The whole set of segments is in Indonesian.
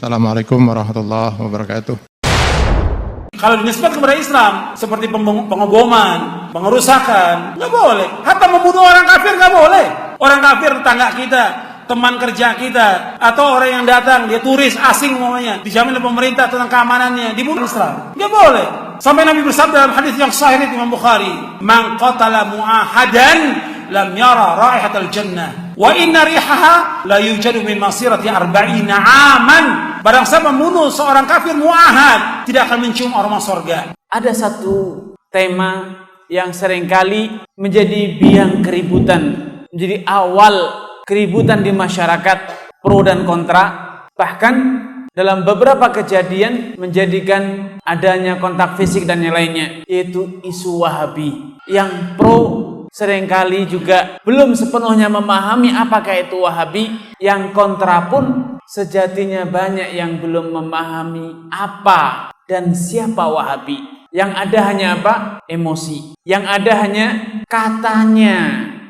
Assalamualaikum warahmatullahi wabarakatuh. Kalau dinisbat kepada Islam seperti pengeboman, pengerusakan, nggak boleh. Hatta membunuh orang kafir nggak boleh. Orang kafir tetangga kita, teman kerja kita, atau orang yang datang dia turis asing umumnya, dijamin oleh pemerintah tentang keamanannya, dibunuh Islam, nggak boleh. Sampai Nabi bersabda dalam hadis yang sahih dari Imam Bukhari, "Man qatala mu'ahadan lam yara raihatal jannah." Wa inna rihaha la yujadu min masirati arba'ina aman. Barang siapa membunuh seorang kafir mu'ahad, tidak akan mencium aroma surga. Ada satu tema yang seringkali menjadi biang keributan, menjadi awal keributan di masyarakat, pro dan kontra. Bahkan dalam beberapa kejadian menjadikan adanya kontak fisik dan yang lainnya, yaitu isu Wahabi. Yang pro seringkali juga belum sepenuhnya memahami apakah itu Wahabi. Yang kontra pun sejatinya banyak yang belum memahami apa dan siapa Wahabi. Yang ada hanya apa? Emosi. Yang ada hanya katanya.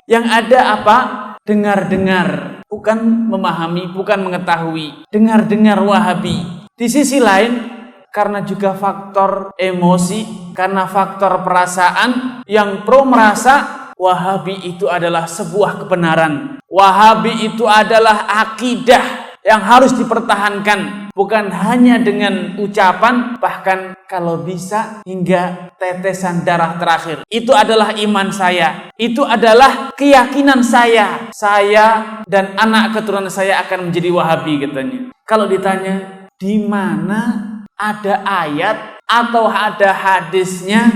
Yang ada apa? Dengar-dengar. Bukan memahami, bukan mengetahui. Dengar-dengar Wahabi. Di sisi lain, karena juga faktor emosi, karena faktor perasaan, yang pro merasa Wahabi itu adalah sebuah kebenaran. Wahabi itu adalah akidah yang harus dipertahankan. Bukan hanya dengan ucapan, bahkan kalau bisa hingga tetesan darah terakhir. Itu adalah iman saya. Itu adalah keyakinan saya. Saya dan anak keturunan saya akan menjadi Wahabi katanya. Kalau ditanya, di mana ada ayat atau ada hadisnya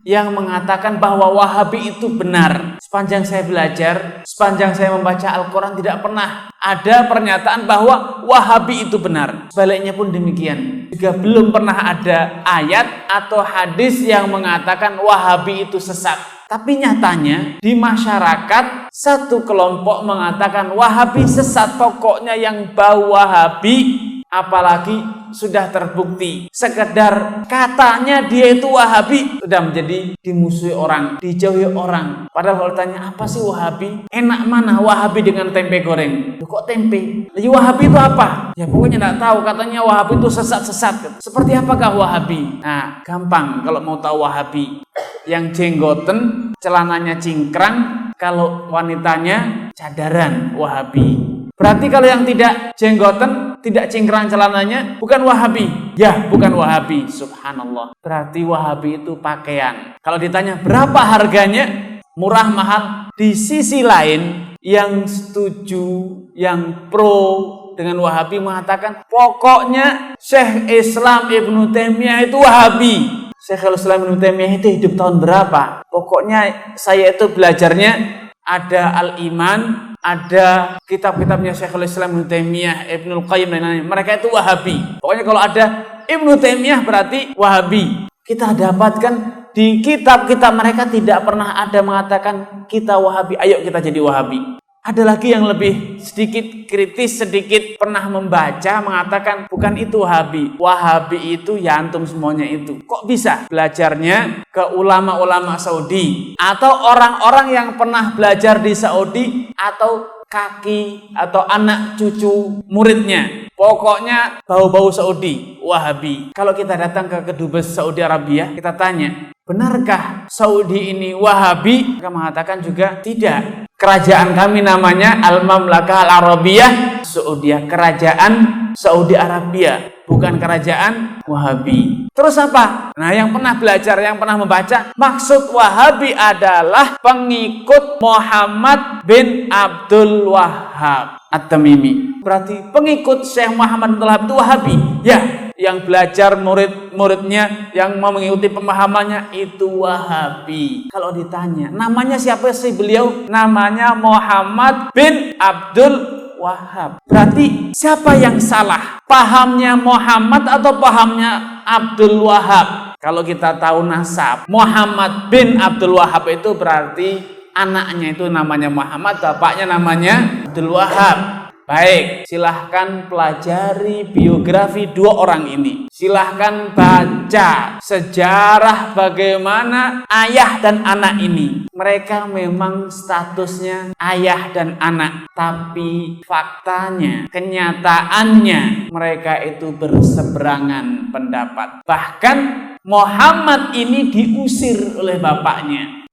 yang mengatakan bahwa Wahabi itu benar? Sepanjang saya belajar, sepanjang saya membaca Al-Quran, tidak pernah ada pernyataan bahwa Wahabi itu benar. Sebaliknya pun demikian. Juga belum pernah ada ayat atau hadis yang mengatakan Wahabi itu sesat. Tapi nyatanya di masyarakat satu kelompok mengatakan Wahabi sesat. Pokoknya yang bau Wahabi, apalagi sudah terbukti sekedar katanya dia itu Wahabi, sudah menjadi dimusuhi orang, dijauhi orang. Padahal kalau tanya apa sih Wahabi, enak mana Wahabi dengan tempe goreng? Loh, kok tempe? Jadi Wahabi itu apa? Ya pokoknya tidak tahu, katanya Wahabi itu sesat-sesat. Seperti apakah Wahabi? Nah, gampang kalau mau tahu Wahabi. Yang jenggoten, celananya cingkrang, kalau wanitanya cadaran, Wahabi. Berarti kalau yang tidak jenggoten, tidak cingkrang celananya, bukan Wahabi. Ya, bukan Wahabi. Subhanallah. Berarti Wahabi itu pakaian. Kalau ditanya berapa harganya, murah mahal. Di sisi lain, yang setuju, yang pro dengan Wahabi mengatakan, pokoknya Syekh Islam Ibnu Taimiyah itu Wahabi. Syekhul Islam Ibnu Taimiyah itu hidup tahun berapa? Pokoknya saya itu belajarnya ada Al-Iman, ada kitab-kitabnya Syekhul Islam Ibnu Taimiyah, Ibnul Qayyim dan lain-lain. Mereka itu Wahabi. Pokoknya kalau ada Ibnu Taimiyah berarti Wahabi. Kita dapatkan di kitab-kitab mereka tidak pernah ada mengatakan kita Wahabi, ayo kita jadi Wahabi. Ada lagi yang lebih sedikit kritis, sedikit pernah membaca mengatakan bukan itu Wahabi. Wahabi itu ya antum semuanya itu. Kok bisa? Belajarnya ke ulama-ulama Saudi atau orang-orang yang pernah belajar di Saudi atau kaki atau anak cucu muridnya. Pokoknya bau-bau Saudi, Wahabi. Kalau kita datang ke kedubes Saudi Arabia, kita tanya, benarkah Saudi ini Wahabi? Mereka mengatakan juga tidak. Kerajaan kami namanya Al-Mamlakah Al-Arabiyah Saudiyah, kerajaan Saudi Arabia, bukan kerajaan Wahabi. Terus apa? Nah, yang pernah belajar, yang pernah membaca, maksud Wahabi adalah pengikut Muhammad bin Abdul Wahhab At-Tamimi. Berarti pengikut Syekh Muhammad bin Abdul Wahhab itu Wahabi. Ya, yang belajar murid-muridnya, yang mau mengikuti pemahamannya itu Wahabi. Kalau ditanya, namanya siapa sih beliau? Namanya Muhammad bin Abdul Wahhab. Berarti siapa yang salah? Pahamnya Muhammad atau pahamnya Abdul Wahhab? Kalau kita tahu nasab, Muhammad bin Abdul Wahhab itu berarti anaknya itu namanya Muhammad, bapaknya namanya Abdul Wahhab. Baik, silahkan pelajari biografi dua orang ini. Silahkan baca sejarah bagaimana ayah dan anak ini. Mereka memang statusnya ayah dan anak, tapi faktanya, kenyataannya mereka itu berseberangan pendapat. Bahkan Muhammad ini diusir oleh bapaknya.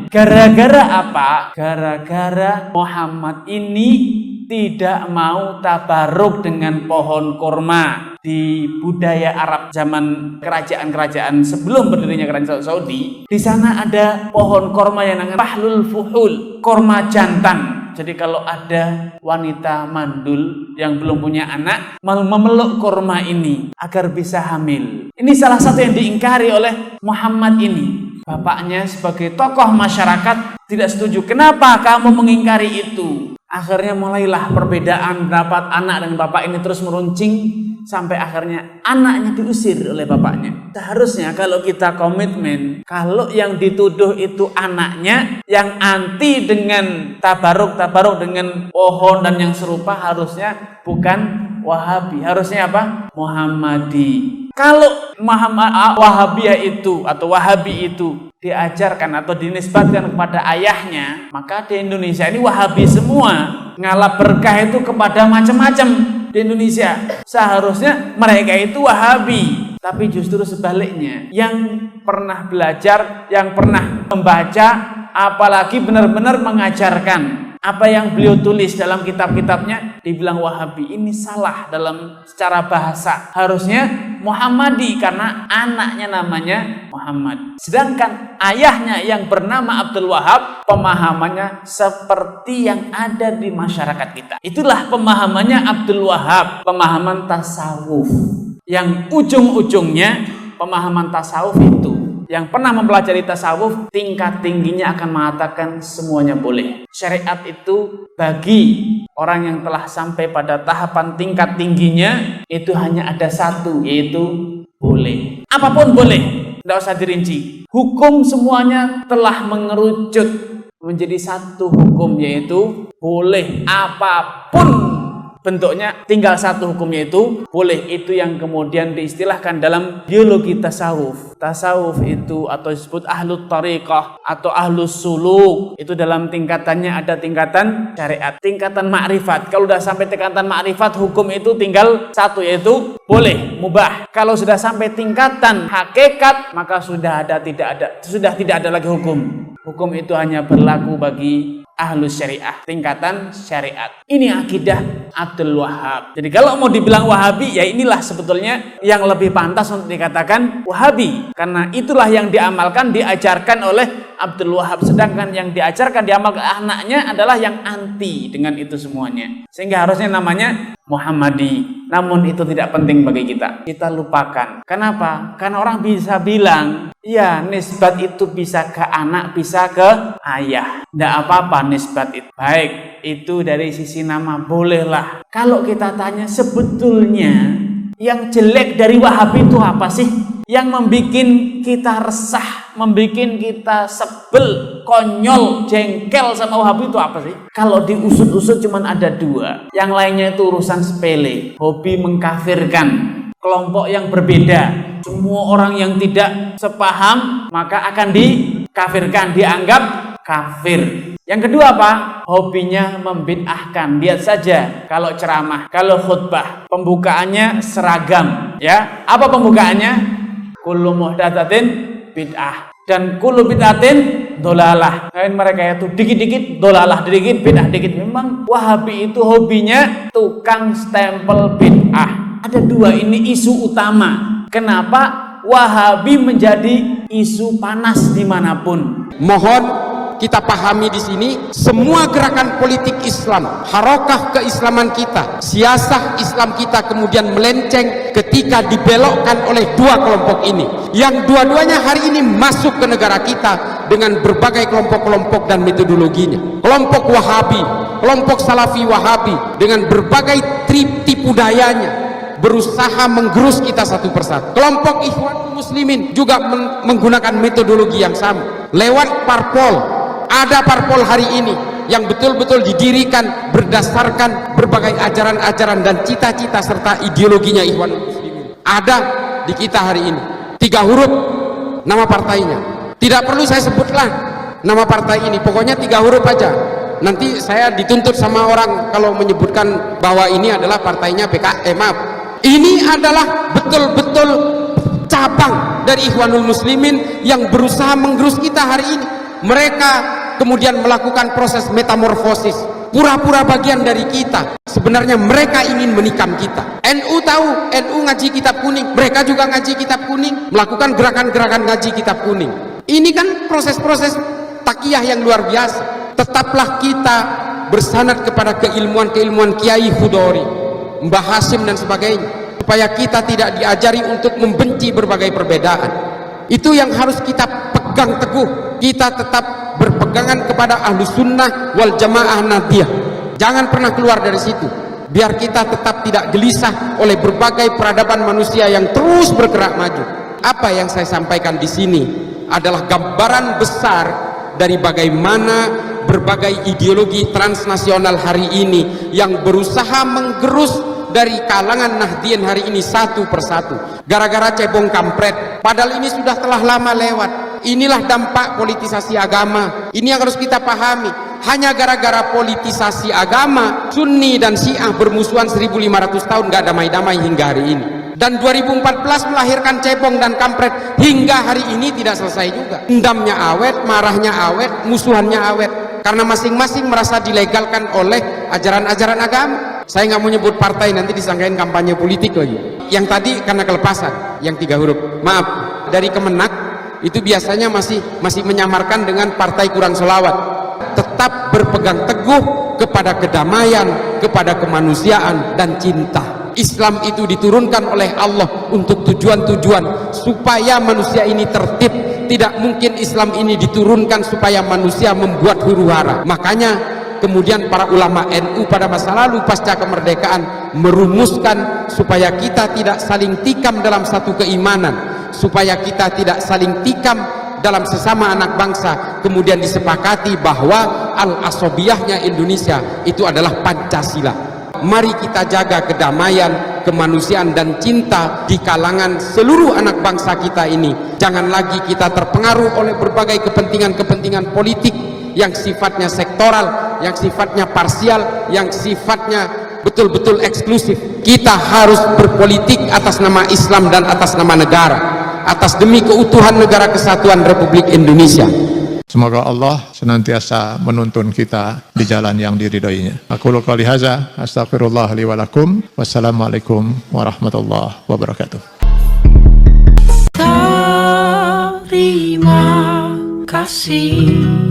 Gara-gara apa? Gara-gara Muhammad ini tidak mau tabaruk dengan pohon kurma. Di budaya Arab zaman kerajaan-kerajaan sebelum berdirinya kerajaan Saudi, di sana ada pohon kurma yang namanya fahlul fuhul, kurma jantan. Jadi kalau ada wanita mandul yang belum punya anak, mau memeluk kurma ini agar bisa hamil. Ini salah satu yang diingkari oleh Muhammad ini. Bapaknya sebagai tokoh masyarakat tidak setuju. Kenapa kamu mengingkari itu? Akhirnya mulailah perbedaan pendapat anak dan bapak ini terus meruncing sampai akhirnya anaknya diusir oleh bapaknya. Seharusnya kalau kita komitmen, kalau yang dituduh itu anaknya yang anti dengan tabaruk dengan pohon dan yang serupa, harusnya bukan Wahabi, harusnya apa? Muhammadi. Kalau Wahabiyah itu atau Wahabi itu diajarkan atau dinisbatkan kepada ayahnya, maka di Indonesia ini Wahabi semua. Ngalap berkah itu kepada macam-macam di Indonesia. Seharusnya mereka itu Wahabi, tapi justru sebaliknya. Yang pernah belajar, yang pernah membaca, apalagi benar-benar mengajarkan apa yang beliau tulis dalam kitab-kitabnya, dibilang Wahabi. Ini salah dalam secara bahasa. Harusnya Muhammadi karena anaknya namanya Muhammad. Sedangkan ayahnya yang bernama Abdul Wahab, pemahamannya seperti yang ada di masyarakat kita. Itulah pemahamannya Abdul Wahab, pemahaman tasawuf. Yang ujung-ujungnya pemahaman tasawuf itu, yang pernah mempelajari tasawuf, tingkat tingginya akan mengatakan semuanya boleh. Syariat itu bagi orang yang telah sampai pada tahapan tingkat tingginya itu hanya ada satu, yaitu boleh. Apapun boleh, tidak usah dirinci. Hukum semuanya telah mengerucut menjadi satu hukum, yaitu boleh. Apapun bentuknya tinggal satu hukum, yaitu boleh. Itu yang kemudian diistilahkan dalam biologi tasawuf. Tasawuf itu atau disebut ahlut tariqah atau ahlus suluk, itu dalam tingkatannya ada tingkatan syariat, tingkatan makrifat. Kalau sudah sampai tingkatan makrifat, hukum itu tinggal satu, yaitu boleh, mubah. Kalau sudah sampai tingkatan hakikat, maka sudah tidak ada lagi hukum. Hukum itu hanya berlaku bagi ahlus syariah, tingkatan syariat. Ini akidah Abdul Wahab. Jadi kalau mau dibilang Wahabi, ya inilah sebetulnya yang lebih pantas untuk dikatakan Wahabi, karena itulah yang diamalkan, diajarkan oleh Abdul Wahab. Sedangkan yang diajarkan, diamalkan anaknya adalah yang anti dengan itu semuanya. Sehingga harusnya namanya Muhammadi. Namun itu tidak penting bagi kita. Kita lupakan. Kenapa? Karena orang bisa bilang, ya nisbat itu bisa ke anak, bisa ke ayah. Tidak apa-apa nisbat itu. Baik, itu dari sisi nama bolehlah. Kalau kita tanya sebetulnya yang jelek dari Wahabi itu apa sih? Yang membuat kita resah, membuat kita sebel, konyol, jengkel sama Wahabi itu apa sih? Kalau diusut-usut cuma ada dua. Yang lainnya itu urusan sepele. Hobi mengkafirkan kelompok yang berbeda. Semua orang yang tidak sepaham maka akan dikafirkan, dianggap kafir. Yang kedua apa? Hobinya membid'ahkan. Lihat saja kalau ceramah, kalau khutbah, pembukaannya seragam, ya. Apa pembukaannya? Kullu muhdatsatin bid'ah dan kullu bid'atin dolalah. Mereka itu dikit-dikit dolalah, dikit bid'ah, dikit. Memang Wahabi itu hobinya tukang stempel bid'ah. Ada dua ini isu utama. Kenapa Wahabi menjadi isu panas dimanapun? Mohon kita pahami di sini, semua gerakan politik Islam, harokah keislaman kita, siasah Islam kita kemudian melenceng ketika dibelokkan oleh dua kelompok ini, yang dua-duanya hari ini masuk ke negara kita dengan berbagai kelompok-kelompok dan metodologinya. Kelompok Wahabi, kelompok Salafi Wahabi dengan berbagai tipu dayanya berusaha menggerus kita satu persatu. Kelompok Ikhwanul Muslimin juga menggunakan metodologi yang sama lewat parpol. Ada parpol hari ini yang betul-betul didirikan berdasarkan berbagai ajaran-ajaran dan cita-cita serta ideologinya Ikhwanul Muslimin. Ada di kita hari ini 3 huruf nama partainya. Tidak perlu saya sebutlah nama partai ini, pokoknya 3 huruf aja. Nanti saya dituntut sama orang kalau menyebutkan bahwa ini adalah partainya maaf. Ini adalah betul-betul cabang dari Ikhwanul Muslimin yang berusaha menggerus kita hari ini. Mereka kemudian melakukan proses metamorfosis, pura-pura bagian dari kita, sebenarnya mereka ingin menikam kita. NU tahu, NU ngaji kitab kuning, mereka juga ngaji kitab kuning, melakukan gerakan-gerakan ngaji kitab kuning. Ini kan proses-proses takiyah yang luar biasa. Tetaplah kita bersanad kepada keilmuan-keilmuan Kiai Khudori, Mbah Hasim dan sebagainya, supaya kita tidak diajari untuk membenci berbagai perbedaan. Itu yang harus kita pegang teguh. Kita tetap berpegangan kepada Ahlus Sunnah wal Jamaah Nadiyah. Jangan pernah keluar dari situ, biar kita tetap tidak gelisah oleh berbagai peradaban manusia yang terus bergerak maju. Apa yang saya sampaikan di sini adalah gambaran besar dari bagaimana berbagai ideologi transnasional hari ini yang berusaha menggerus dari kalangan Nahdien hari ini satu persatu, gara-gara cebong kampret. Padahal ini sudah telah lama lewat. Inilah dampak politisasi agama. Ini yang harus kita pahami. Hanya gara-gara politisasi agama, Sunni dan Syiah bermusuhan 1500 tahun gak damai-damai hingga hari ini. Dan 2014 melahirkan cebong dan kampret hingga hari ini tidak selesai juga. Dendamnya awet, marahnya awet, musuhannya awet, karena masing-masing merasa dilegalkan oleh ajaran-ajaran agama. Saya nggak mau nyebut partai, nanti disangkain kampanye politik lagi. Yang tadi karena kelepasan, yang 3 huruf. Maaf, dari Kemenak itu biasanya masih menyamarkan dengan partai kurang selawat. Tetap berpegang teguh kepada kedamaian, kepada kemanusiaan dan cinta. Islam itu diturunkan oleh Allah untuk tujuan-tujuan supaya manusia ini tertib. Tidak mungkin Islam ini diturunkan supaya manusia membuat huru-hara. Makanya kemudian para ulama NU pada masa lalu pasca kemerdekaan merumuskan supaya kita tidak saling tikam dalam satu keimanan, supaya kita tidak saling tikam dalam sesama anak bangsa. Kemudian disepakati bahwa al-asobiyahnya Indonesia itu adalah Pancasila. Mari kita jaga kedamaian, kemanusiaan dan cinta di kalangan seluruh anak bangsa kita ini. Jangan lagi kita terpengaruh oleh berbagai kepentingan-kepentingan politik yang sifatnya sektoral, yang sifatnya parsial, yang sifatnya betul-betul eksklusif. Kita harus berpolitik atas nama Islam dan atas nama negara, atas demi keutuhan negara kesatuan Republik Indonesia. Semoga Allah senantiasa menuntun kita di jalan yang diridhoinya. Aku qouli hadza, astaghfirullah li wa lakum. Wassalamualaikum warahmatullahi wabarakatuh. Terima kasih.